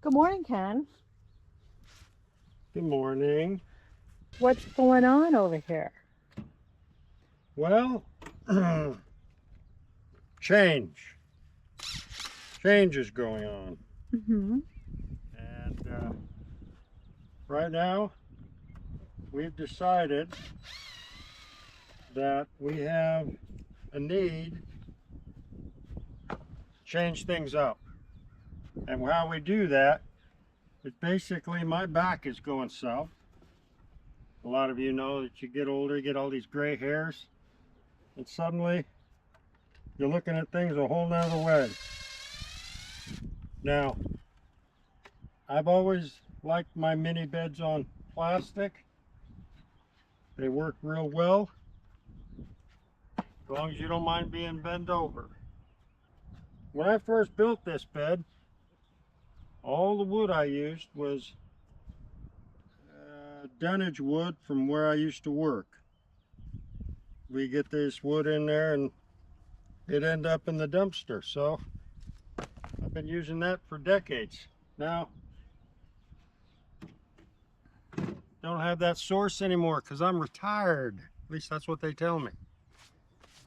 Good morning, Ken. Good morning. What's going on over here? Well, change. Change is going on. Mm-hmm. And right now, we've decided that we have a need to change things up. And how we do that is basically my back is going south. A lot of you know that you get older, you get all these gray hairs, and suddenly you're looking at things a whole nother way. Now, I've always liked my mini beds on plastic. They work real well, as long as you don't mind being bent over. When I first built this bed, all the wood I used was dunnage wood from where I used to work. We get this wood in there and it end up in the dumpster. So I've been using that for decades. Now, don't have that source anymore because I'm retired. At least that's what they tell me.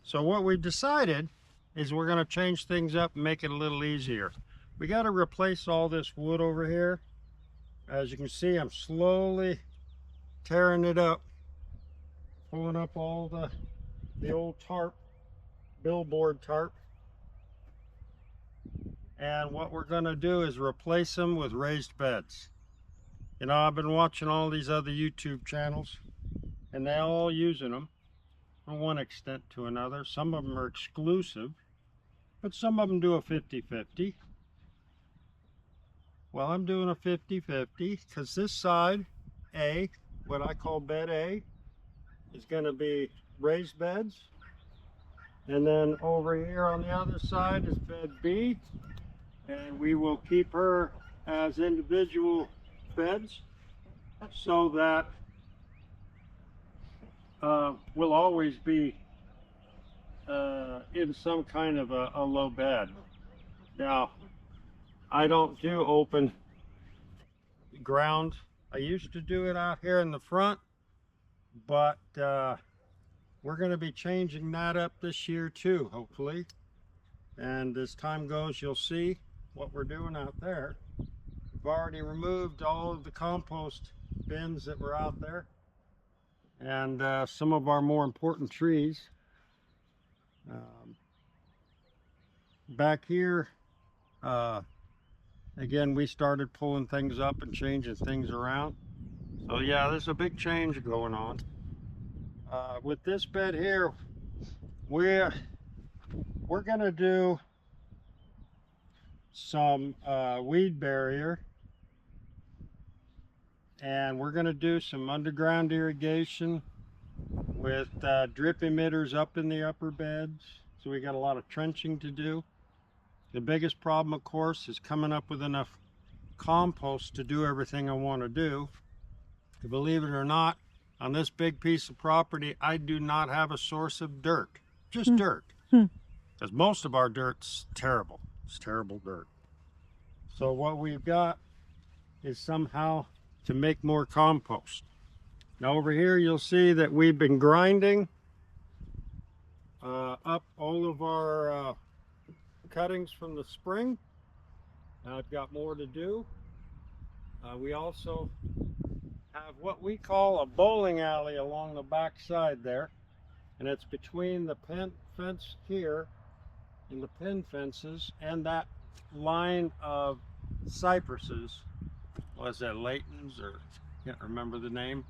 So what we've decided is we're going to change things up and make it a little easier. We got to replace all this wood over here. As you can see, I'm slowly tearing it up, pulling up all the old tarp, billboard tarp. And what we're going to do is replace them with raised beds. You know, I've been watching all these other YouTube channels and they all using them from one extent to another. Some of them are exclusive, but some of them do a 50-50. Well, I'm doing a 50-50 because this side, A, what I call bed A, is going to be raised beds. And then over here on the other side is bed B. And we will keep her as individual beds so that we'll always be in some kind of a low bed. Now, I don't do open ground. I used to do it out here in the front, but we're going to be changing that up this year too, hopefully. And as time goes, you'll see what we're doing out there. We've already removed all of the compost bins that were out there and some of our more important trees. Back here, again, we started pulling things up and changing things around. So yeah, there's a big change going on. With this bed here, we're gonna do some weed barrier, and we're gonna do some underground irrigation with drip emitters up in the upper beds. So we got a lot of trenching to do. The biggest problem, of course, is coming up with enough compost to do everything I want to do. Believe it or not, on this big piece of property, I do not have a source of dirt, just dirt. Because most of our dirt's terrible. It's terrible dirt. So what we've got is somehow to make more compost. Now over here, you'll see that we've been grinding up all of our cuttings from the spring. I've got more to do. We also have what we call a bowling alley along the back side there, and it's between the fence here and the pin fences and that line of cypresses. Was that Layton's, or can't remember the name,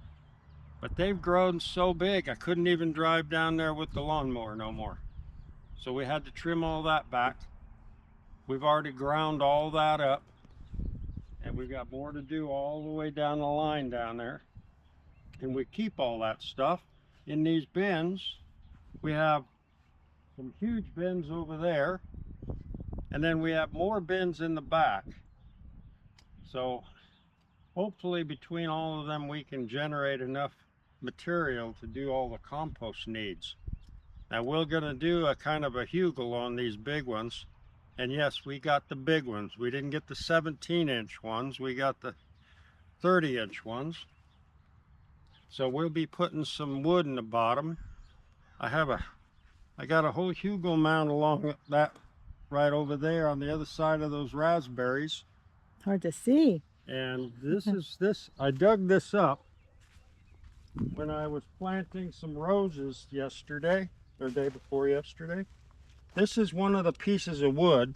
but they've grown so big I couldn't even drive down there with the lawnmower no more. So we had to trim all that back. We've already ground all that up, and we've got more to do all the way down the line down there. And we keep all that stuff in these bins. We have some huge bins over there, and then we have more bins in the back. So hopefully between all of them we can generate enough material to do all the compost needs. Now we're going to do a kind of a hugel on these big ones, And yes, we got the big ones. We didn't get the 17-inch ones. We got the 30-inch ones. So we'll be putting some wood in the bottom. I got a whole Hugo mound along that right over there on the other side of those raspberries. Hard to see. And I dug this up when I was planting some roses yesterday, or day before yesterday. This is one of the pieces of wood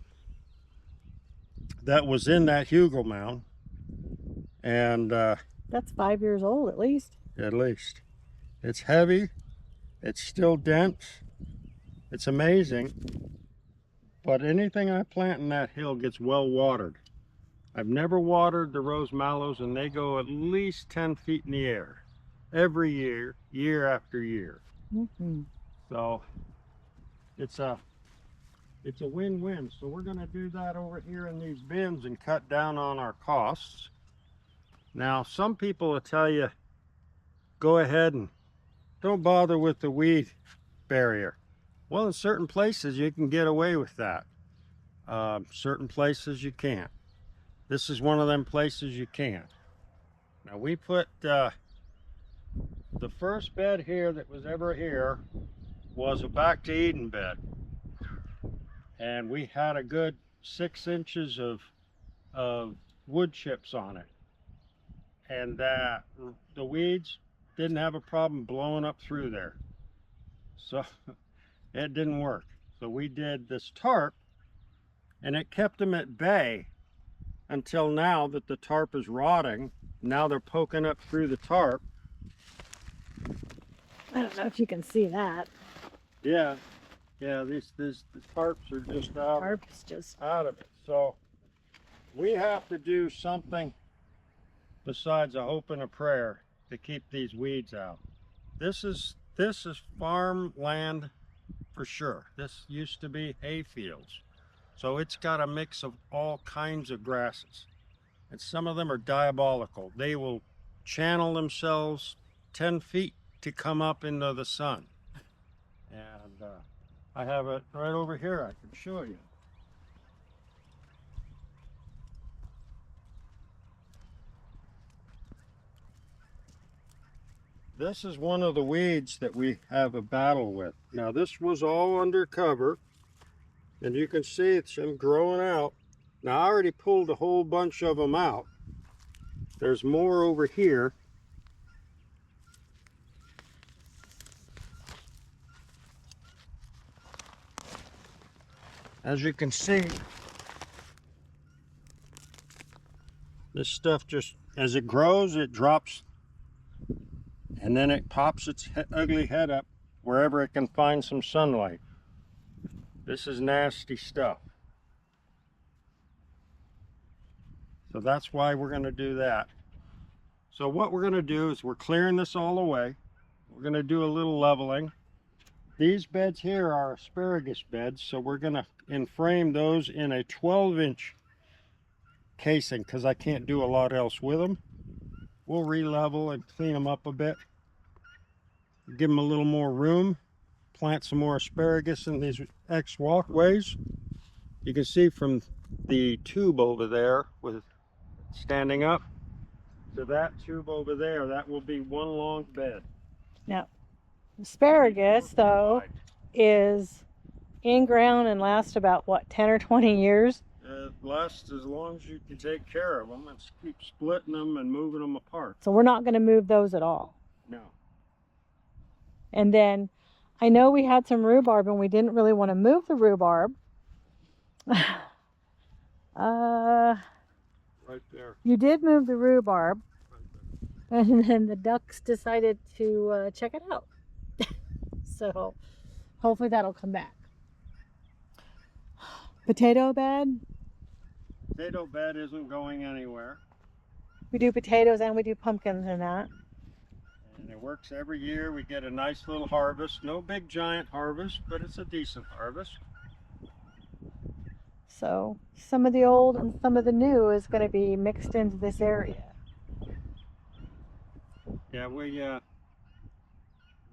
that was in that Hugo mound. And That's 5 years old at least. at least. It's heavy, it's still dense, it's amazing. But anything I plant in that hill gets well watered. I've never watered the rose mallows, and they go at least 10 feet in the air every year, year after year. Mm-hmm. So it's a win-win. So we're going to do that over here in these bins and cut down on our costs. Now, some people will tell you, go ahead and don't bother with the weed barrier. Well, in certain places you can get away with that. Certain places you can't. This is one of them places you can't. Now we put the first bed here that was ever here was a back to Eden bed. And we had a good 6 inches of wood chips on it. And the weeds didn't have a problem blowing up through there. So it didn't work. So we did this tarp, and it kept them at bay until now that the tarp is rotting. Now they're poking up through the tarp. I don't know if you can see that. Yeah, the tarps are just out, Tarp's just out of it. So we have to do something besides a hope and a prayer to keep these weeds out. This is farmland for sure. This used to be hay fields. So it's got a mix of all kinds of grasses. And some of them are diabolical. They will channel themselves 10 feet to come up into the sun. And I have it right over here I can show you. This is one of the weeds that we have a battle with. Now this was all undercover, and you can see it's them growing out. Now I already pulled a whole bunch of them out. There's more over here. As you can see, this stuff just, as it grows, it drops, and then it pops its ugly head up wherever it can find some sunlight. This is nasty stuff. So that's why we're going to do that. So what we're going to do is we're clearing this all away. We're going to do a little leveling. These beds here are asparagus beds, so we're going to frame those in a 12-inch casing because I can't do a lot else with them. We'll re-level and clean them up a bit. Give them a little more room. Plant some more asparagus in these X walkways. You can see from the tube over there with standing up to that tube over there, that will be one long bed. now. Asparagus, though, is in ground and lasts about what, 10 or 20 years? It lasts as long as you can take care of them and keep splitting them and moving them apart. So we're not going to move those at all. No. And then I know we had some rhubarb and we didn't really want to move the rhubarb. Right there. You did move the rhubarb, and then the ducks decided to check it out. So hopefully that'll come back. Potato bed. Potato bed isn't going anywhere. We do potatoes and we do pumpkins in that. And it works every year. We get a nice little harvest. No big giant harvest, but it's a decent harvest. So some of the old and some of the new is going to be mixed into this area. Yeah, we got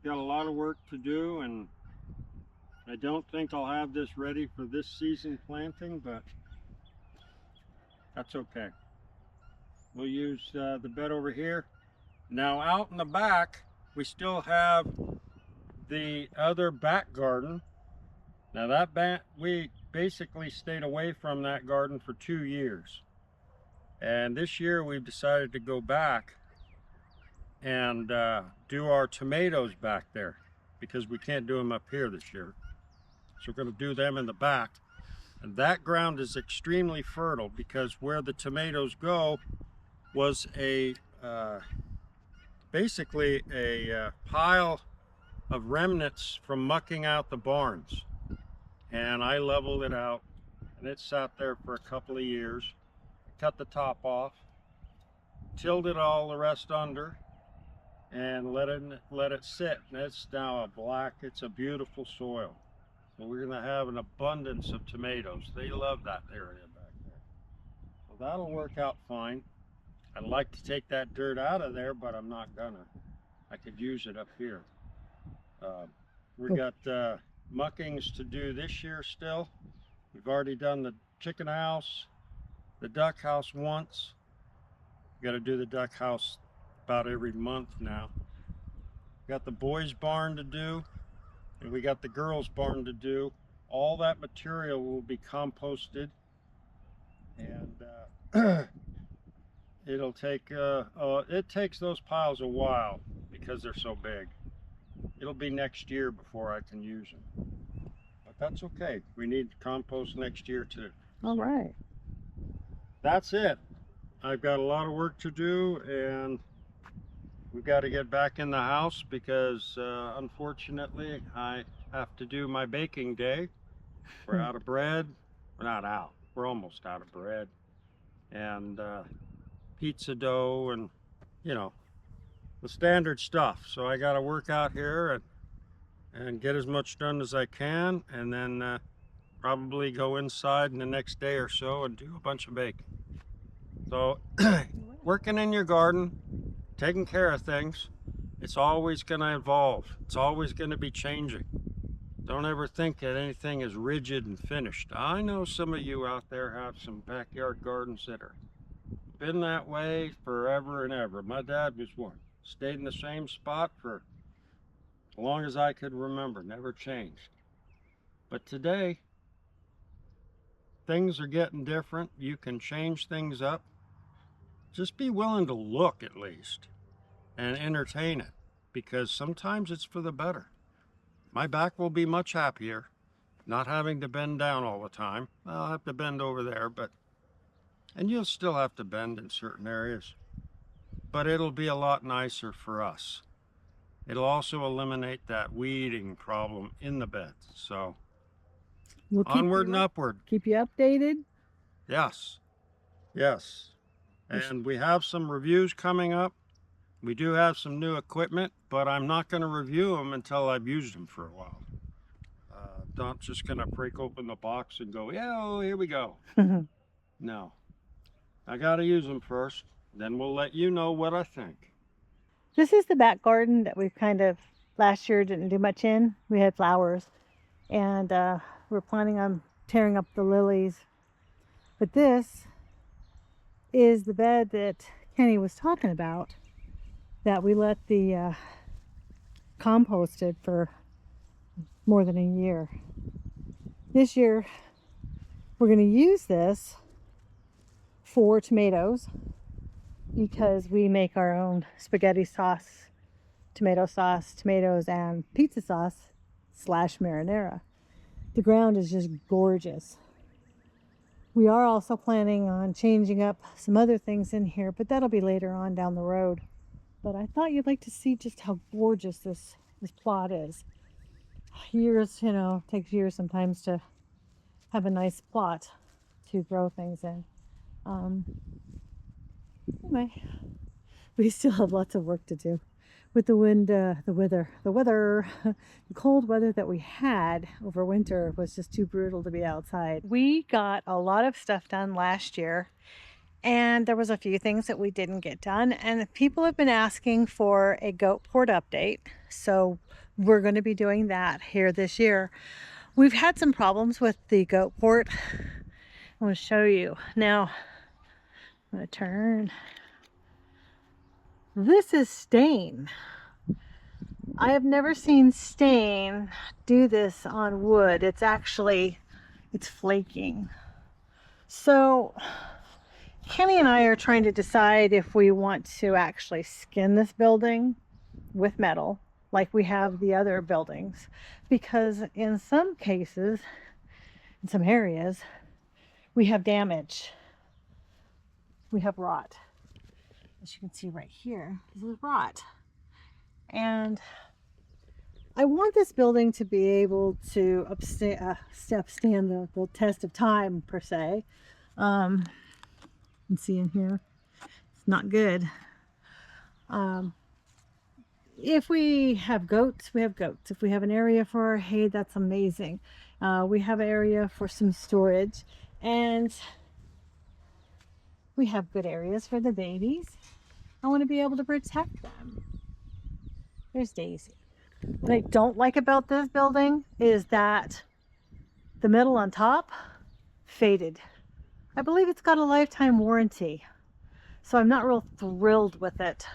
a lot of work to do, and I don't think I'll have this ready for this season planting, but that's okay. We'll use the bed over here. Now out in the back, we still have the other back garden. Now we basically stayed away from that garden for 2 years. And this year we've decided to go back and do our tomatoes back there because we can't do them up here this year. So we're going to do them in the back. And that ground is extremely fertile because where the tomatoes go was basically a pile of remnants from mucking out the barns. And I leveled it out, and it sat there for a couple of years. Cut the top off, tilled it all the rest under, and let it sit. And it's now it's a beautiful soil. So we're gonna have an abundance of tomatoes. They love that area back there. So that'll work out fine. I'd like to take that dirt out of there, but I'm not gonna. I could use it up here. We got muckings to do this year still. We've already done the chicken house, the duck house once. Got to do the duck house about every month now. Got the boys' barn to do, and we got the girls' barn to do. All that material will be composted, and it'll take it takes those piles a while because they're so big. It'll be next year before I can use them, but that's okay. We need compost next year too. All right. That's it. I've got a lot of work to do, and we've got to get back in the house because unfortunately I have to do my baking day. We're out of bread. We're not out. We're almost out of bread. And pizza dough and, you know, the standard stuff. So I got to work out here and get as much done as I can, and then probably go inside in the next day or so and do a bunch of baking. So working in your garden, taking care of things, it's always going to evolve. It's always going to be changing. Don't ever think that anything is rigid and finished. I know some of you out there have some backyard gardens that are been that way forever and ever. My dad was one. Stayed in the same spot for as long as I could remember, never changed. But today, things are getting different. You can change things up. Just be willing to look at least and entertain it, because sometimes it's for the better. My back will be much happier not having to bend down all the time. I'll have to bend over there, and you'll still have to bend in certain areas, but it'll be a lot nicer for us. It'll also eliminate that weeding problem in the beds. So We'll onward and upward. Keep you updated. Yes, yes. And we have some reviews coming up. We do have some new equipment, but I'm not going to review them until I've used them for a while. Not just going to break open the box and go, yeah, oh, here we go. No, I got to use them first. Then we'll let you know what I think. This is the back garden that we've kind of last year didn't do much in. We had flowers, and we're planning on tearing up the lilies. But this is the bed that Kenny was talking about, that we let the composted for more than a year. This year we're going to use this for tomatoes because we make our own spaghetti sauce, tomatoes, and pizza sauce / marinara. The ground is just gorgeous. We are also planning on changing up some other things in here, but that'll be later on down the road. But I thought you'd like to see just how gorgeous this plot is. Years, takes years sometimes to have a nice plot to grow things in. Anyway, we still have lots of work to do with the wind, the cold weather that we had over winter was just too brutal to be outside. We got a lot of stuff done last year, and there was a few things that we didn't get done, and people have been asking for a goat port update, so we're going to be doing that here this year. We've had some problems with the goat port. I'm going to show you. Now, I'm going to turn. This is stain. I have never seen stain do this on wood. It's flaking. So Kenny and I are trying to decide if we want to actually skin this building with metal like we have the other buildings, because in some cases, in some areas, we have damage. We have rot. As you can see right here, this is rot. And I want this building to be able to stand the test of time, per se. You can see in here, it's not good. If we have goats, we have goats. If we have an area for our hay, that's amazing. We have an area for some storage, and we have good areas for the babies. I want to be able to protect them. There's Daisy. What I don't like about this building is that the metal on top faded. I believe it's got a lifetime warranty, so I'm not real thrilled with it.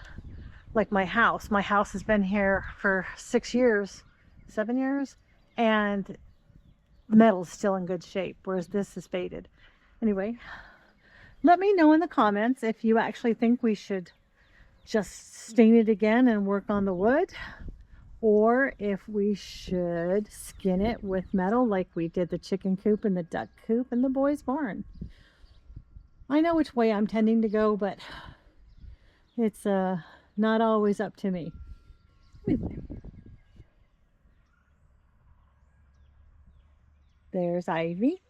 Like my house has been here for 6 years, 7 years, and metal's still in good shape, whereas this is faded. Anyway, let me know in the comments if you actually think we should just stain it again and work on the wood, or if we should skin it with metal like we did the chicken coop and the duck coop and the boys' barn. I know which way I'm tending to go, but it's not always up to me. Anyway. There's Ivy.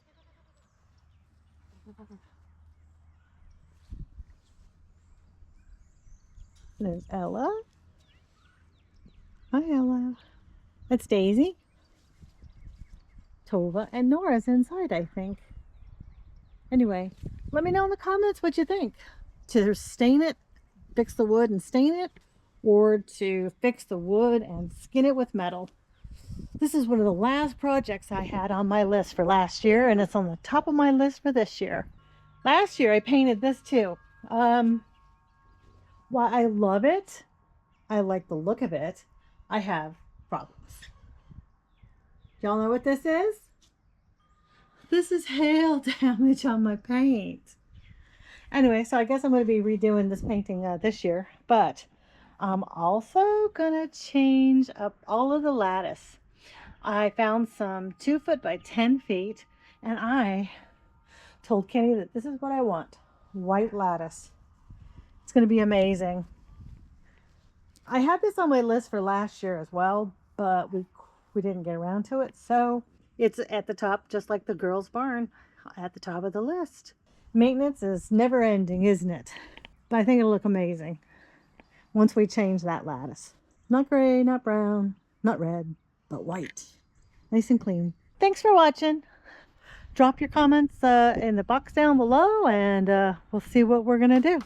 There's Ella. Hi, Ella. That's Daisy. Tova and Nora's inside, I think. Anyway, let me know in the comments what you think. To stain it, fix the wood and stain it, or to fix the wood and skin it with metal. This is one of the last projects I had on my list for last year, and it's on the top of my list for this year. Last year I painted this too. While I love it, I like the look of it, I have problems. Y'all know what this is? This is hail damage on my paint. Anyway, so I guess I'm going to be redoing this painting this year, but I'm also going to change up all of the lattice. I found some 2 foot by 10 feet, and I told Kenny that this is what I want. White lattice. It's going to be amazing. I had this on my list for last year as well, but we didn't get around to it, so it's at the top, just like the girls' barn, at the top of the list. Maintenance is never ending, isn't it? But I think it'll look amazing once we change that lattice. Not gray, not brown, not red, but white. Nice and clean. Thanks for watching. Drop your comments in the box down below, and we'll see what we're gonna do.